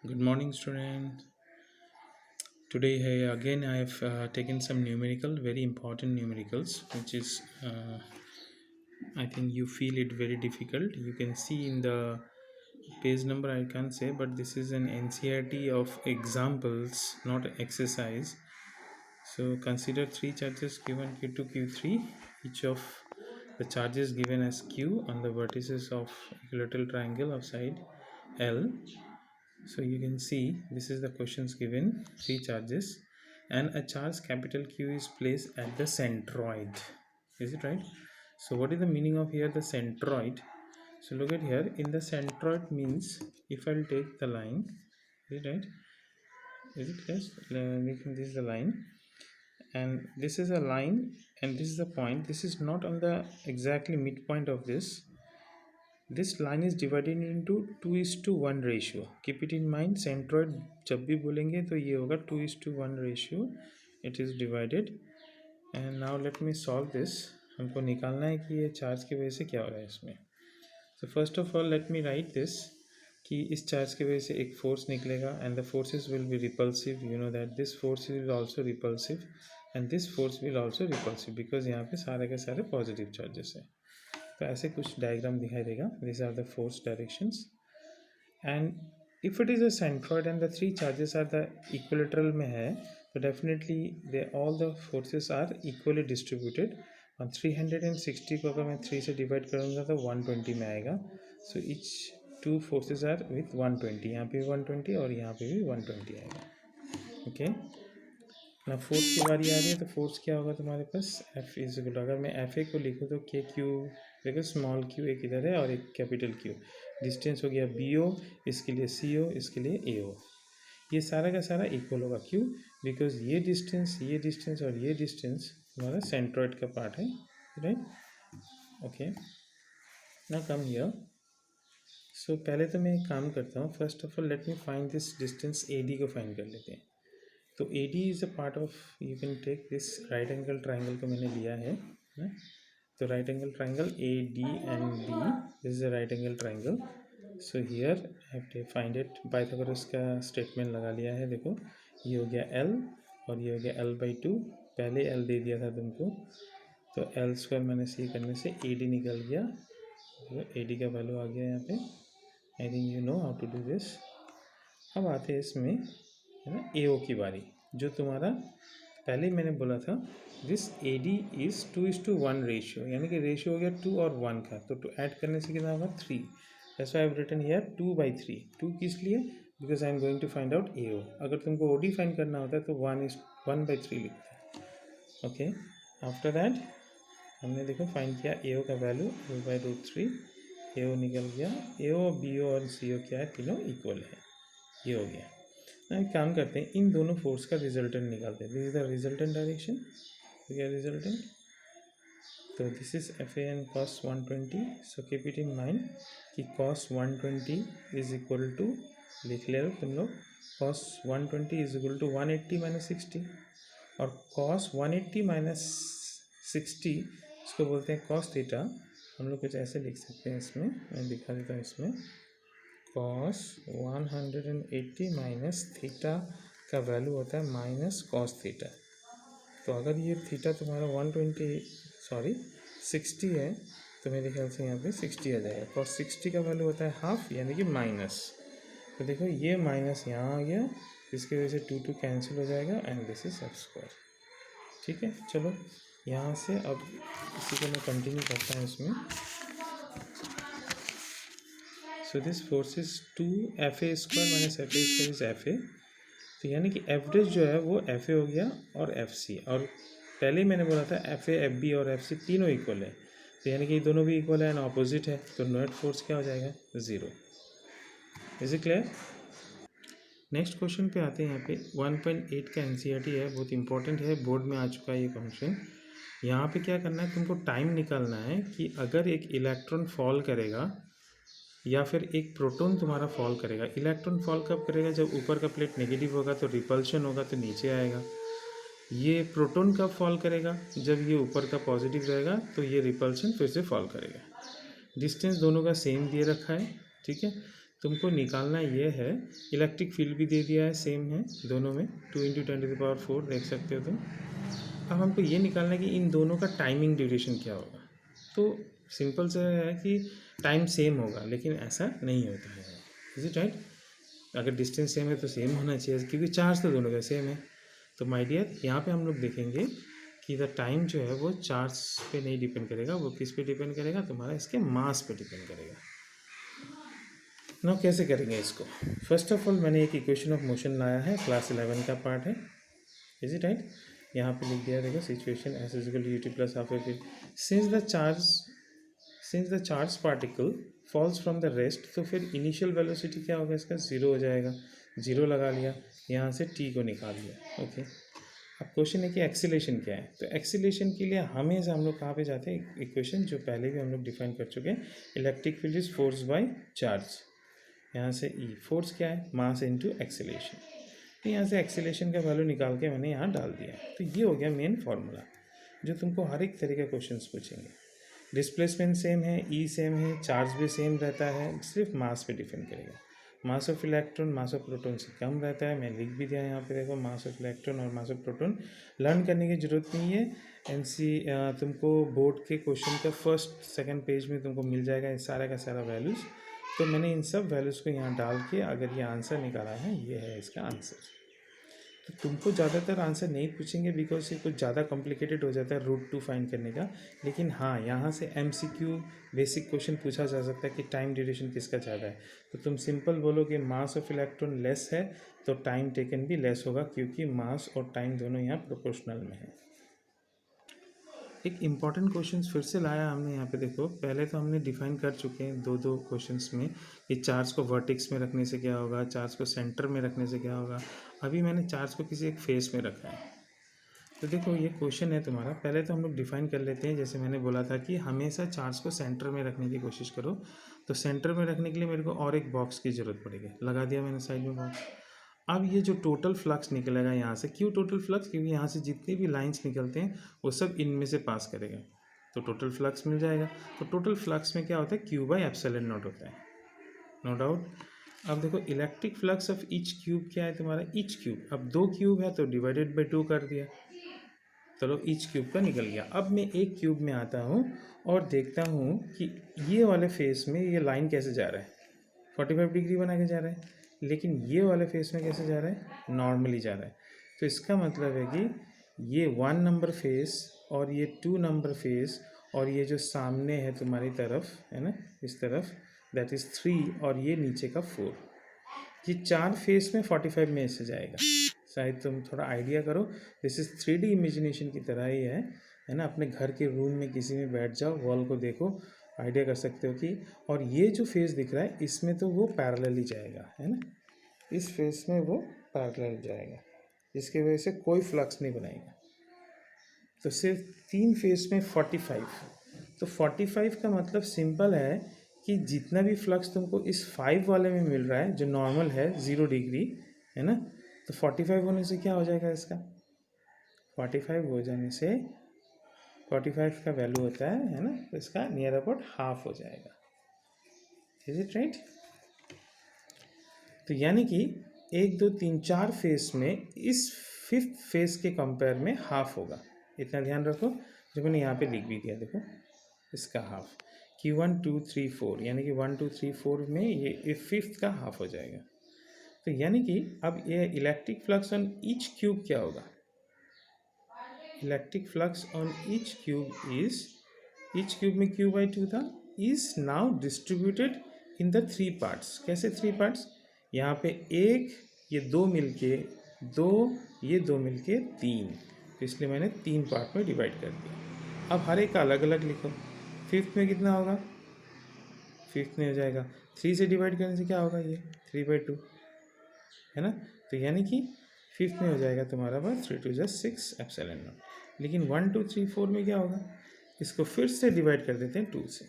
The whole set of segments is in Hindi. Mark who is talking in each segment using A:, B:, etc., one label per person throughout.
A: Good morning, student. Today, again, I have taken some numerical, very important numericals, which is, I think you feel it very difficult. You can see in the page number, I can't say, but this is an NCERT of examples, not exercise. So consider three charges given Q2, Q3, each of the charges given as Q on the vertices of equilateral triangle of side L. So you can see this is the questions given, three charges, and a charge capital Q is placed at the centroid. Is it right? So what is the meaning of here the centroid? So look at here, in the centroid means if I'll take the line, is it right? Is it yes? Making this the line, and this is a line, and this is the point. This is not on the exactly midpoint of this. This line is divided into 2:1 ratio. Keep it in mind, centroid जब भी बोलेंगे तो ये होगा 2:1 ratio. It is divided. And now let me solve this. हमको निकालना है कि ये चार्ज की वजह से क्या हो रहा है इसमें. So first of all let me write this कि इस चार्ज की वजह से एक फोर्स निकलेगा and the forces will be repulsive. You know that this force will also repulsive and this force will also repulsive because यहाँ पे सारे के सारे पॉजिटिव चार्जेस है. तो ऐसे कुछ डायग्राम दिखाई देगा. These are the force directions, and if it is a centroid and the three charges are the equilateral में है तो definitely all the forces are equally distributed. और 360 को अगर मैं 3 से डिवाइड करूँगा तो 120 में आएगा. So each two forces are with 120. यहाँ पे भी 120 और यहाँ पे भी 120 आएगा. ओके ना फोर्स की बारी आ रही है तो फोर्स क्या होगा तुम्हारे पास F इज इक्वल, अगर मैं एफ ए को लिखूँ तो के क्यू, देखो स्मॉल क्यू एक इधर है और एक कैपिटल क्यू. डिस्टेंस हो गया बी ओ, इसके लिए सी ओ, इसके लिए ए ओ. ये सारा का सारा इक्वल होगा. क्यों? बिकॉज ये डिस्टेंस और ये डिस्टेंस हमारा सेंट्रॉइड का पार्ट है. राइट. ओके ना कम हियर. सो पहले तो मैं एक काम करता हूँ. First of all let me find this distance A D को फाइंड कर लेते हैं. तो A D is a part of, you can take this right angle triangle को मैंने लिया है ना. तो right angle triangle A D and B, this is a right angle triangle. So here I have to find it. Pythagoras का स्टेटमेंट लगा लिया है. देखो ये हो गया एल और ये हो गया L/2. पहले एल दे दिया था तुमको तो एल स्क्वायर मैंने सी करने से ए डी निकल गया. ए डी का वैल्यू आ गया यहाँ पे. I think you know how to do this. अब आते हैं इसमें है ना ए ओ की बारी. जो तुम्हारा पहले मैंने बोला था this A D is 2:1 ratio, यानी कि रेशियो हो गया 2 और 1 का. तो टू ऐड करने से कितना होगा 3. That's why I have written here 2/3. 2 किस लिए? Because I am going to find out A O. अगर तुमको ओ डी फाइंड करना होता है तो 1/3 लिखता है. ओके आफ्टर दैट हमने देखो फाइंड किया ए ओ का वैल्यू L/√3. ए ओ निकल गया. ए ओ, बी ओ और सी ओ क्या है, तीनों इक्वल है. ये हो गया. ना एक काम करते हैं, इन दोनों फोर्स का रिजल्टेंट निकालते हैं. This is the resultant direction. क्या रिजल्टेंट? तो this is F A N cos 120. So keep it in mind कि कॉस 120 इज इक्वल टू, लिख ले तुम लोग, कॉस 120 इज इक्वल टू 180 - 60. और कॉस 180 - 60 इसको बोलते हैं कॉस थीटा. हम लोग कुछ ऐसे लिख सकते हैं. इसमें मैं दिखा देता हूँ. इसमें कॉस 180 माइनस थीटा का वैल्यू होता है माइनस कॉस थीटा. तो अगर ये थीटा तुम्हारा 60 है तो मेरे ख्याल से यहाँ पे 60 आ जाएगा. कॉस 60 का वैल्यू होता है हाफ, यानी कि माइनस. तो देखो ये माइनस यहाँ आ गया, इसकी वजह से 2 कैंसिल हो जाएगा and this is F square. ठीक है. चलो यहाँ से अब इसी को मैं कंटिन्यू करता हूँ इसमें. So this force is 2FA² minus FA² is FA. तो यानी कि एवरेज जो है वो FA हो गया और FC. और पहले ही मैंने बोला था FA, FB और FC तीनों इक्वल है. तो यानी कि ये दोनों भी इक्वल है एंड ऑपोजिट है. तो नेट फोर्स क्या हो जाएगा? 0. Is it clear? Next question पे आते हैं. यहाँ पे 1.8 का NCERT है, बहुत इंपॉर्टेंट है, बोर्ड में आ चुका है ये क्वेश्चन. यहाँ पे क्या करना है, तुमको टाइम निकालना है कि अगर एक इलेक्ट्रॉन फॉल करेगा या फिर एक प्रोटॉन तुम्हारा फॉल करेगा. इलेक्ट्रॉन फॉल कब करेगा? जब ऊपर का प्लेट नेगेटिव होगा तो रिपल्शन होगा तो नीचे आएगा. ये प्रोटॉन कब फॉल करेगा? जब ये ऊपर का पॉजिटिव रहेगा तो ये रिपल्शन फिर से फॉल करेगा. डिस्टेंस दोनों का सेम दिए रखा है. ठीक है. तुमको निकालना ये है, इलेक्ट्रिक फील्ड भी दे दिया है, सेम है दोनों में, 2 × 10⁴ देख सकते हो तुम। अब हमको ये निकालना है कि इन दोनों का टाइमिंग ड्यूरेशन क्या होगा। तो सिंपल से है कि टाइम सेम होगा, लेकिन ऐसा नहीं होता है। Is it right? अगर डिस्टेंस सेम है तो सेम होना चाहिए, क्योंकि चार्ज तो दोनों का सेम है। तो माय डियर, यहाँ पे हम लोग देखेंगे कि द टाइम जो है वो चार्ज पे नहीं डिपेंड करेगा, वो किस पे डिपेंड करेगा, तुम्हारा इसके मास पे डिपेंड करेगा। ना कैसे करेंगे इसको? फर्स्ट ऑफ ऑल मैंने एक इक्वेशन ऑफ मोशन लाया है, क्लास 11 का पार्ट है। Is it right? यहाँ पे लिख दिया, देखो, situation S is equal to ut plus half F since the charge particle falls from the rest, तो फिर इनिशियल वेलोसिटी क्या होगा इसका, 0 हो जाएगा। 0 लगा लिया, यहाँ से t को निकाल लिया। ओके, अब क्वेश्चन है कि एक्सीलेशन क्या है। तो एक्सीलेशन के लिए हमेशा हम लोग कहाँ पे जाते हैं, इक्वेशन जो पहले भी हम लोग डिफाइन कर चुके हैं, electric field is force by charge. यहाँ से ई फोर्स क्या है, मास इनटू एक्सीलेशन। तो यहाँ से एक्सीलेशन का वैल्यू निकाल के मैंने यहाँ डाल दिया। तो ये हो गया मेन फार्मूला, जो तुमको हर एक तरह के क्वेश्चंस पूछेंगे। डिस्प्लेसमेंट सेम है, ई सेम है, चार्ज भी सेम रहता है, सिर्फ मास पे डिपेंड करेगा। Mass of electron mass of proton से कम रहता है, मैं लिख भी दिया यहाँ पे, देखो, मास ऑफ इलेक्ट्रॉन और मास ऑफ प्रोटॉन। लर्न करने की ज़रूरत नहीं है, तुमको बोर्ड के क्वेश्चन का फर्स्ट सेकंड पेज में तुमको मिल जाएगा ये सारा का सारा वैल्यूज़। तो मैंने इन सब वैल्यूज़ को यहाँ डाल के अगर ये आंसर निकाला है, ये है इसका आंसर। तो तुमको ज़्यादातर आंसर नहीं पूछेंगे, बिकॉज ये कुछ ज़्यादा कॉम्प्लिकेटेड हो जाता है रूट टू फाइंड करने का। लेकिन हाँ, यहाँ से MCQ बेसिक क्वेश्चन पूछा जा सकता है कि टाइम ड्यूरेशन किसका ज़्यादा है। तो तुम सिंपल बोलो कि मास ऑफ इलेक्ट्रॉन लेस है, तो टाइम टेकन भी लेस होगा, क्योंकि मास और टाइम दोनों यहाँ प्रोपोर्शनल में है। एक इम्पॉर्टेंट क्वेश्चन फिर से लाया हमने यहाँ पे, देखो, पहले तो हमने डिफाइन कर चुके हैं दो क्वेश्चंस में कि चार्ज को वर्टेक्स में रखने से क्या होगा, चार्ज को सेंटर में रखने से क्या होगा। अभी मैंने चार्ज को किसी एक फेस में रखा है। तो देखो, ये क्वेश्चन है तुम्हारा, पहले तो हम लोग डिफाइन कर लेते हैं। जैसे मैंने बोला था कि हमेशा चार्ज को सेंटर में रखने की कोशिश करो। तो सेंटर में रखने के लिए मेरे को और एक बॉक्स की ज़रूरत पड़ेगी, लगा दिया मैंने साइड में बॉक्स। अब ये जो टोटल फ्लक्स निकलेगा यहाँ से, क्यों टोटल फ्लक्स, क्योंकि यहाँ से जितने भी लाइंस निकलते हैं वो सब इनमें से पास करेगा, तो टोटल फ्लक्स मिल जाएगा। तो टोटल फ्लक्स में क्या होता है, Q/ε0 होता है, नो डाउट। अब देखो, electric flux of each cube क्या है तुम्हारा, ईच क्यूब। अब 2 क्यूब है तो डिवाइडेड बाई 2 कर दिया, चलो ईच क्यूब का निकल गया। अब मैं एक क्यूब में आता हूँ और देखता हूँ कि ये वाले फेस में ये लाइन कैसे जा रहा है, 45 डिग्री बना के जा रहा है, लेकिन ये वाले फेस में कैसे जा रहा है, नॉर्मली जा रहा है। तो इसका मतलब है कि ये 1 नंबर फेस और ये 2 नंबर फेस और ये जो सामने है तुम्हारी तरफ है ना, इस तरफ, दैट इज़ 3, और ये नीचे का 4, ये 4 फेस में 45 में ऐसे जाएगा। शायद तुम थोड़ा आइडिया करो, दिस इज़ 3D इमेजिनेशन की तरह ही है ना। अपने घर के रूम में किसी में बैठ जाओ, वॉल को देखो, आइडिया कर सकते हो कि, और ये जो फेस दिख रहा है इसमें तो वो पैरेलल ही जाएगा, है ना, इस फेस में वो पैरेलल जाएगा, जिसकी वजह से कोई फ्लक्स नहीं बनाएगा। तो सिर्फ 3 फेस में 45, तो 45 का मतलब सिंपल है कि जितना भी फ्लक्स तुमको इस 5 वाले में मिल रहा है, जो नॉर्मल है 0 डिग्री, है ना, तो 45 होने से क्या हो जाएगा इसका, 45 हो जाने से 45 का वैल्यू होता है ना, तो इसका नियर अबाउट हाफ हो जाएगा। Is it right? तो यानी कि 1 2 3 4 फेस में इस 5th फेस के कंपेयर में हाफ होगा, इतना ध्यान रखो। जो मैंने यहाँ पे लिख भी दिया, देखो, इसका हाफ Q1 2 3 4, यानी कि 1 2 3 4 में ये 5th का हाफ हो जाएगा। तो यानी कि अब ये electric flux on each cube क्या होगा, electric flux on each cube is, each cube में Q/2 था, is now distributed in the 3 parts. कैसे 3 पार्ट्स, यहाँ पे 1, ये 2 मिलके 2, ये 2 मिलके 3, तो इसलिए मैंने 3 पार्ट में डिवाइड कर दिया। अब हर एक का अलग अलग लिखो। 5th में कितना होगा, 5th में हो जाएगा 3 से डिवाइड करने से क्या होगा, ये 3/2, है ना। तो यानी कि 5th में हो जाएगा तुम्हारा पास 3 2 6ε0। लेकिन 1 2 3 4 में क्या होगा, इसको फिर से डिवाइड कर देते हैं 2 से,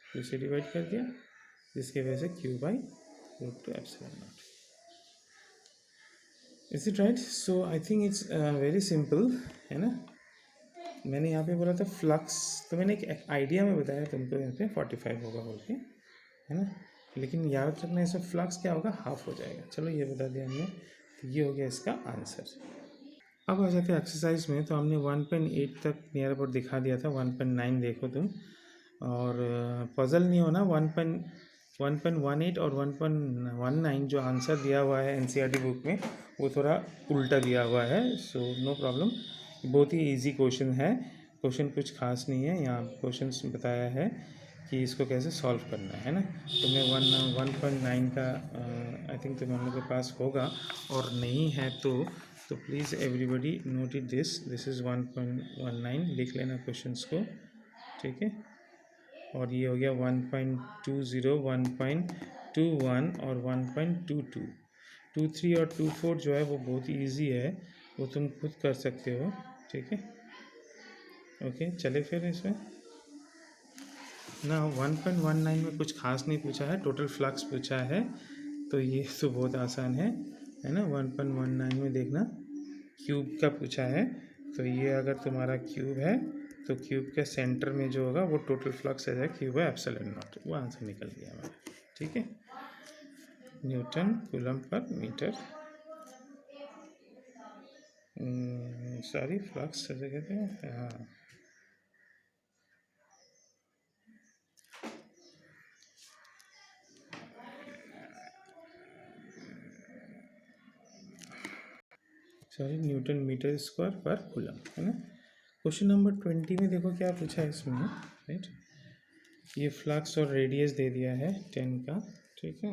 A: 2 से डिवाइड कर दिया, जिसकी वजह से Q/√2ε0। Is it right? So I think it's very simple, है ना। मैंने यहाँ पे बोला था फ्लक्स, तो मैंने एक आइडिया में बताया तुमको, यहाँ पे 45 होगा बोल के, है ना। लेकिन याद रखना इसमें फ्लक्स क्या होगा, हाफ हो जाएगा। चलो ये बता दिया हमने, तो ये हो गया इसका आंसर। अब आ जाते हैं एक्सरसाइज में। तो हमने 1.8 तक नियर अबाउट दिखा दिया था, 1.9 देखो तुम। और पजल नहीं होना, 1.18 और 1.19 जो आंसर दिया हुआ है एनसीईआरटी बुक में वो थोड़ा उल्टा दिया हुआ है। सो नो प्रॉब्लम, बहुत ही इजी क्वेश्चन है। क्वेश्चन कुछ खास नहीं है, यहाँ क्वेश्चन बताया है कि इसको कैसे सॉल्व करना है ना। तुम्हें 1.9 का आई थिंक तुम लोग के पास होगा, और नहीं है तो please everybody note it, this is 1.19, लिख लेना क्वेश्चंस को, ठीक है। और ये हो गया 1.20, 1.21 और 1.22। 2.3 और 2.4 जो है वो बहुत ही ईजी है, वो तुम खुद कर सकते हो, ठीक है। ओके, चले फिर इसमें ना। 1.19 में कुछ खास नहीं पूछा है, टोटल फ्लक्स पूछा है, तो ये तो बहुत आसान है ना। 1.19 में देखना क्यूब का पूछा है, तो ये अगर तुम्हारा क्यूब है तो क्यूब के सेंटर में जो होगा वो टोटल फ्लक्स है, क्यूब है एप्सिलॉन नॉट, वो आंसर निकल गया हमारा, ठीक है। न्यूटन कूलम पर मीटर, सॉरी फ्लक्स ऐसे कहते हैं, हाँ। सॉरी, न्यूटन मीटर स्क्वायर पर कूलम, है ना। क्वेश्चन नंबर 20 में देखो क्या पूछा है इसमें, राइट। ये फ्लक्स और रेडियस दे दिया है 10 का, ठीक है।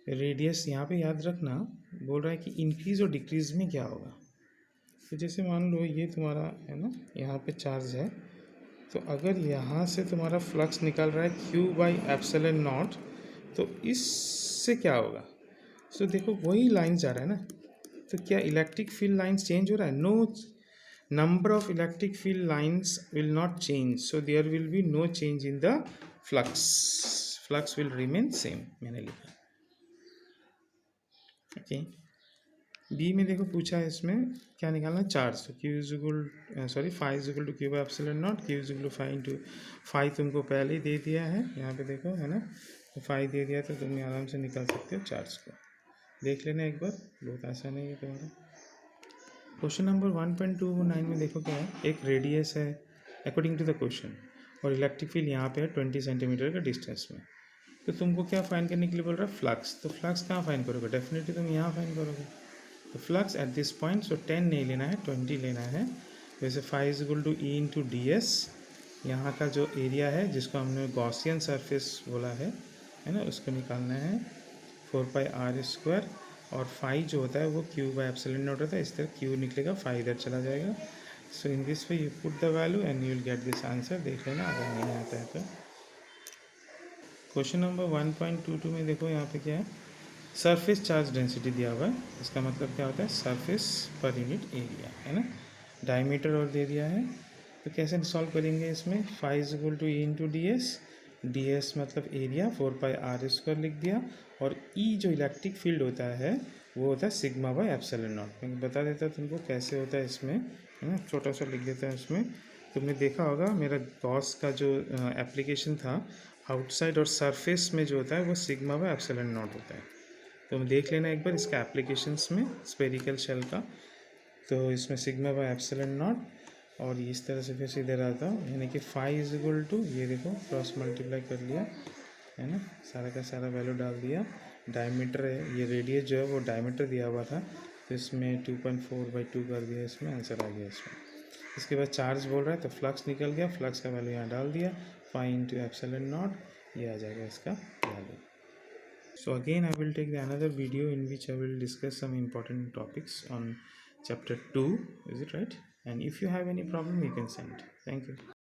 A: रेडियस यहाँ पे याद रखना, बोल रहा है कि इंक्रीज और डिक्रीज में क्या होगा। तो जैसे मान लो ये तुम्हारा है ना, यहाँ पे चार्ज है, तो अगर यहाँ से तुम्हारा फ्लक्स निकल रहा है क्यू बाई एप्सिलॉन नॉट, तो इससे क्या होगा। सो देखो वही लाइन जा रहा है ना, तो क्या इलेक्ट्रिक फील्ड लाइन्स चेंज हो रहा है, no, number of electric field lines will not change, so there will be no change in the flux will remain same, मैंने लिखा, ओके। बी में देखो पूछा है इसमें क्या निकालना, चार्ज। तो Q is equal sorry five is equal to Q by epsilon nought, Q is equal to 5 into 5 तुमको पहले ही दे दिया है, यहाँ पे देखो है ना, तो 5 दे दिया, तो तुम आराम से निकाल सकते हो चार्ज को, देख लेना एक बार, बहुत आसान है ये तुम्हारा। क्वेश्चन नंबर 1.29 में देखो क्या है, एक रेडियस है अकॉर्डिंग टू द क्वेश्चन, और इलेक्ट्रिक फील्ड यहाँ पे है 20 सेंटीमीटर का डिस्टेंस में। तो तुमको क्या फाइंड करने के लिए बोल रहा है, फ्लक्स। तो फ्लक्स कहाँ फाइंड करोगे, डेफिनेटली तुम यहाँ फाइंड करोगे। तो flux at this point, so 10 नहीं लेना है, 20 लेना है। वैसे 5 is equal to E into D S, यहाँ का जो एरिया है जिसको हमने गॉसियन सरफेस बोला है ना, उसको निकालना है 4πr²। और फाई जो होता है वो क्यू बाई एप्सिलॉन नॉट होता है, इस तरह क्यू निकलेगा, फाई इधर चला जाएगा। So in this way you put the value and you will get this answer, देख लेना अगर नहीं आता है तो। क्वेश्चन नंबर 1.22 में देखो यहाँ पे क्या है, सरफेस चार्ज डेंसिटी दिया हुआ है, इसका मतलब क्या होता है, सरफेस पर यूनिट एरिया, है ना। डायमीटर और दे दिया है, तो कैसे सॉल्व करेंगे इसमें, 5 is equal to E into D S, D S मतलब एरिया, 4πr² लिख दिया। और ई जो इलेक्ट्रिक फील्ड होता है वो होता है सिग्मा बाई एप्सिलॉन नॉट। मैं बता देता हूँ तुमको कैसे होता है इसमें, है ना, छोटा सा लिख देता है इसमें। तुमने देखा होगा मेरा गॉस का जो एप्लीकेशन था, आउटसाइड और सरफेस में जो होता है वो सिग्मा बाई एप्सिलॉन नॉट होता है। तो देख लेना एक बार इसका एप्लीकेशंस में, स्पेरिकल शेल का, तो इसमें सिग्मा बाई एप्सिलॉन नॉट, और इस तरह से फिर सीधे रहता हूँ, यानी कि 5 इज इक्वल टू, ये देखो क्रॉस मल्टीप्लाई कर लिया, है ना, सारा का सारा वैल्यू डाल दिया। डायमीटर है, ये रेडियस जो है वो डायमीटर दिया हुआ था, तो इसमें 2.4/2 कर दिया, इसमें आंसर आ गया इसमें। इसके बाद चार्ज बोल रहा है, तो फ्लक्स निकल गया, फ्लक्स का वैल्यू यहाँ डाल दिया, 5 इंटू एप्सिलॉन नॉट, ये आ जाएगा इसका value. So again I will take another video in which I will discuss some important topics on chapter 2, is it right? And if you have any problem you can send. Thank you.